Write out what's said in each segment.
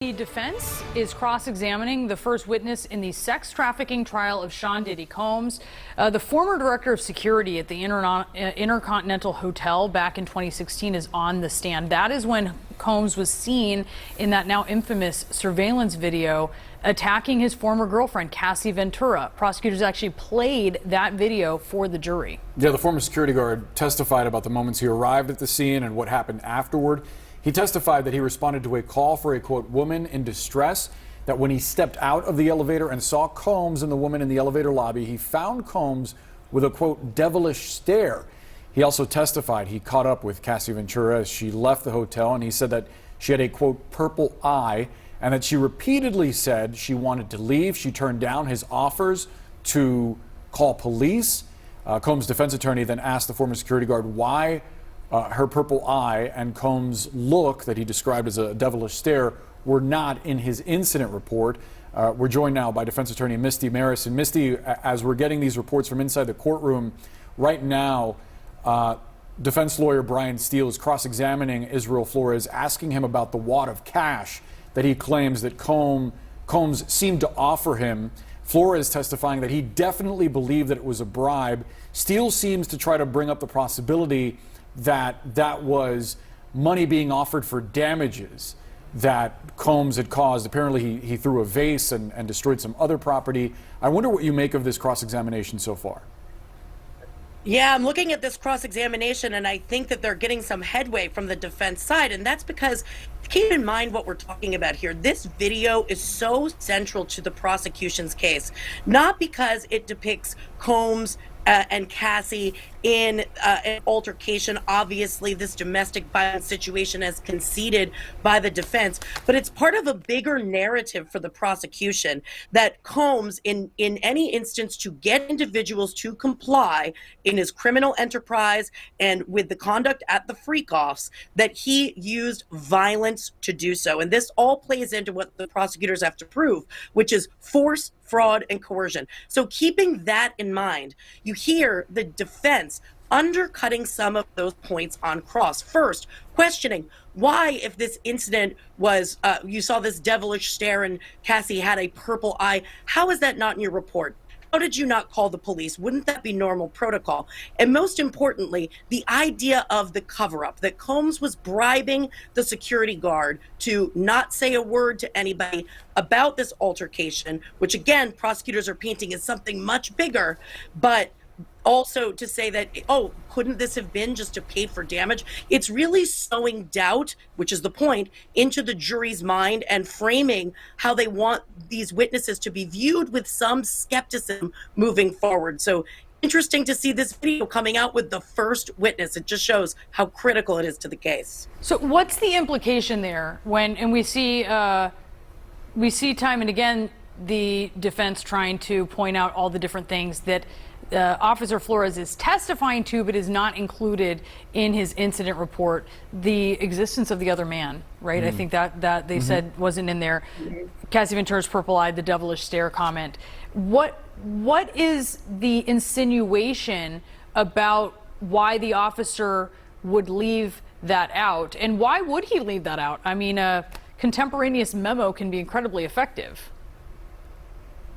The defense is cross-examining the first witness in the sex trafficking trial of Sean Diddy Combs. The former director of security at the Intercontinental Hotel back in 2016 is on the stand. That is when Combs was seen in that now infamous surveillance video attacking his former girlfriend, Cassie Ventura. Prosecutors actually played that video for the jury. Yeah, the former security guard testified about the moments he arrived at the scene and what happened afterward. He testified that he responded to a call for a, quote, woman in distress, that when he stepped out of the elevator and saw Combs and the woman in the elevator lobby, he found Combs with a, quote, devilish stare. He also testified he caught up with Cassie Ventura as she left the hotel, and he said that she had a, quote, purple eye, and that she repeatedly said she wanted to leave. She turned down his offers to call police. Combs' defense attorney then asked the former security guard why her purple eye and Combs' look that he described as a devilish stare were not in his incident report. We're joined now by defense attorney Misty Marris. And Misty, as we're getting these reports from inside the courtroom right now, defense lawyer Brian Steele is cross-examining Israel Flores, asking him about the wad of cash that he claims that Combs seemed to offer him. Flores testifying that he definitely believed that it was a bribe. Steele seems to try to bring up the possibility that was money being offered for damages that Combs had caused. Apparently he threw a vase and destroyed some other property. I wonder what you make of this cross-examination so far. Yeah, I'm looking at this cross-examination, and I think that they're getting some headway from the defense side, and that's because, keep in mind what we're talking about here. This video is so central to the prosecution's case, not because it depicts Combs and Cassie in an altercation. Obviously, this domestic violence situation as conceded by the defense, but it's part of a bigger narrative for the prosecution that Combs, in any instance, to get individuals to comply in his criminal enterprise and with the conduct at the freak-offs, that he used violence to do so. And this all plays into what the prosecutors have to prove, which is force, fraud, and coercion. So keeping that in mind, you hear the defense undercutting some of those points on cross. First, questioning why, if this incident was, you saw this devilish stare and Cassie had a purple eye, how is that not in your report? How did you not call the police? Wouldn't that be normal protocol? And most importantly, the idea of the cover-up, that Combs was bribing the security guard to not say a word to anybody about this altercation, which again, prosecutors are painting as something much bigger, but also to say that, oh, couldn't this have been just to pay for damage? It's really sowing doubt, which is the point, into the jury's mind and framing how they want these witnesses to be viewed with some skepticism moving forward. So interesting to see this video coming out with the first witness. It just shows how critical it is to the case. So what's the implication there when, and we see time and again, the defense trying to point out all the different things that Officer Flores is testifying to, but is not included in his incident report. The existence of the other man, right? I think that they said wasn't in there. Cassie Ventura's purple eye, the devilish stare comment. What is the insinuation about why the officer would leave that out, and why would he leave that out? I mean, a contemporaneous memo can be incredibly effective.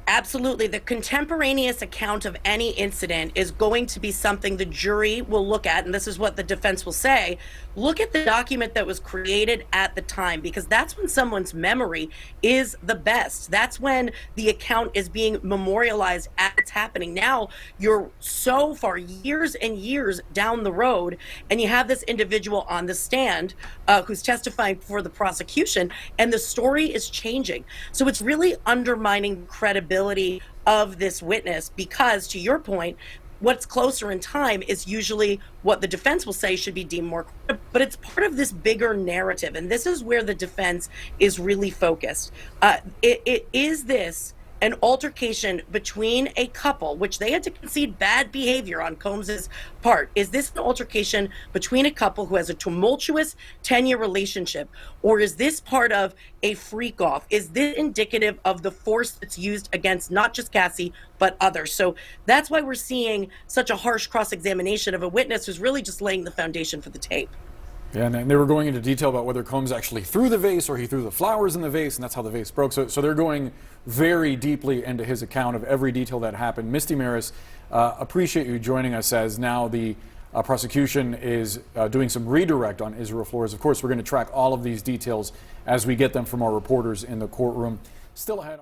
Absolutely. The contemporaneous account of any incident is going to be something the jury will look at, and this is what the defense will say. Look at the document that was created at the time, because that's when someone's memory is the best. That's when the account is being memorialized as it's happening. Now, you're so far years and years down the road, and you have this individual on the stand who's testifying for the prosecution, and the story is changing. So it's really undermining credibility of this witness, because, to your point, what's closer in time is usually what the defense will say should be deemed more credible, but it's part of this bigger narrative, and this is where the defense is really focused. Is this an altercation between a couple, which they had to concede bad behavior on Combs's part? Is this an altercation between a couple who has a tumultuous 10-year relationship, or is this part of a freak-off? Is this indicative of the force that's used against not just Cassie, but others? So that's why we're seeing such a harsh cross-examination of a witness who's really just laying the foundation for the tape. Yeah, and they were going into detail about whether Combs actually threw the vase or he threw the flowers in the vase, and that's how the vase broke. So they're going very deeply into his account of every detail that happened. Misty Marris, appreciate you joining us as now the prosecution is doing some redirect on Israel Flores. Of course, we're going to track all of these details as we get them from our reporters in the courtroom. Still ahead.